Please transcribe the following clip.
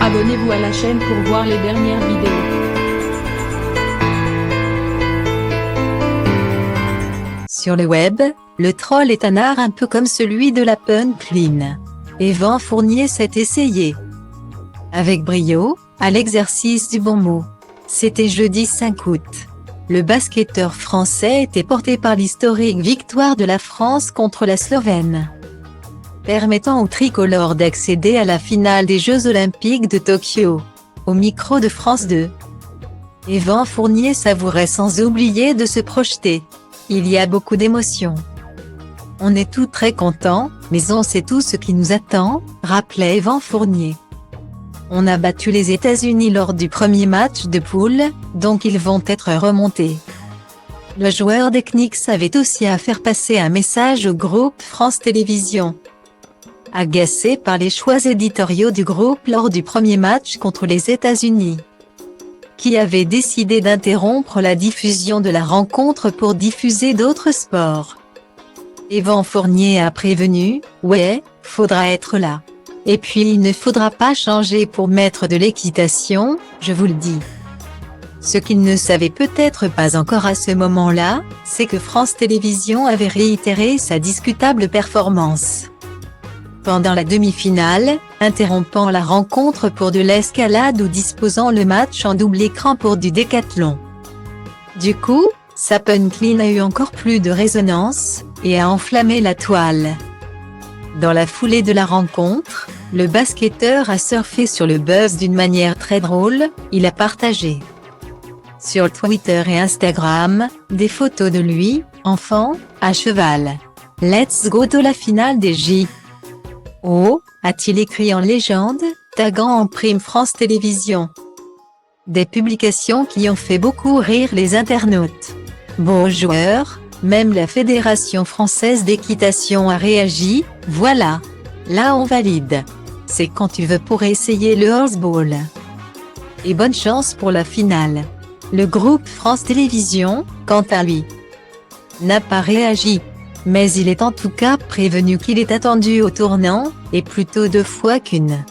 Abonnez-vous à la chaîne pour voir les dernières vidéos. Sur le web, le troll est un art un peu comme celui de la punchline. Yvan Fournier s'est essayé avec brio à l'exercice du bon mot. C'était jeudi 5 août. Le basketteur français était porté par l'historique victoire de la France contre la Slovène, permettant aux tricolores d'accéder à la finale des Jeux Olympiques de Tokyo. Au micro de France 2, Yvan Fournier savourait sans oublier de se projeter. Il y a beaucoup d'émotions. On est tous très contents, mais on sait tout ce qui nous attend, rappelait Yvan Fournier. On a battu les États-Unis lors du premier match de poule, donc ils vont être remontés. Le joueur des Knicks avait aussi à faire passer un message au groupe France Télévisions. Agacé par les choix éditoriaux du groupe lors du premier match contre les États-Unis, qui avait décidé d'interrompre la diffusion de la rencontre pour diffuser d'autres sports. Yvan Fournier a prévenu, « Ouais, faudra être là. Et puis il ne faudra pas changer pour mettre de l'équitation, je vous le dis. » Ce qu'il ne savait peut-être pas encore à ce moment-là, c'est que France Télévisions avait réitéré sa discutable performance pendant la demi-finale, interrompant la rencontre pour de l'escalade ou disposant le match en double écran pour du décathlon. Du coup, sa punchline a eu encore plus de résonance, et a enflammé la toile. Dans la foulée de la rencontre, le basketteur a surfé sur le buzz d'une manière très drôle, il a partagé sur Twitter et Instagram, des photos de lui, enfant, à cheval. « Let's go de la finale des J. Oh, a-t-il écrit en légende, taguant en prime France Télévisions. Des publications qui ont fait beaucoup rire les internautes. Beau joueur, même la Fédération française d'équitation a réagi, voilà. Là on valide. C'est quand tu veux pour essayer le horseball. Et bonne chance pour la finale. Le groupe France Télévisions, quant à lui, n'a pas réagi. Mais il est en tout cas prévenu qu'il est attendu au tournant, et plutôt 2 fois qu'une.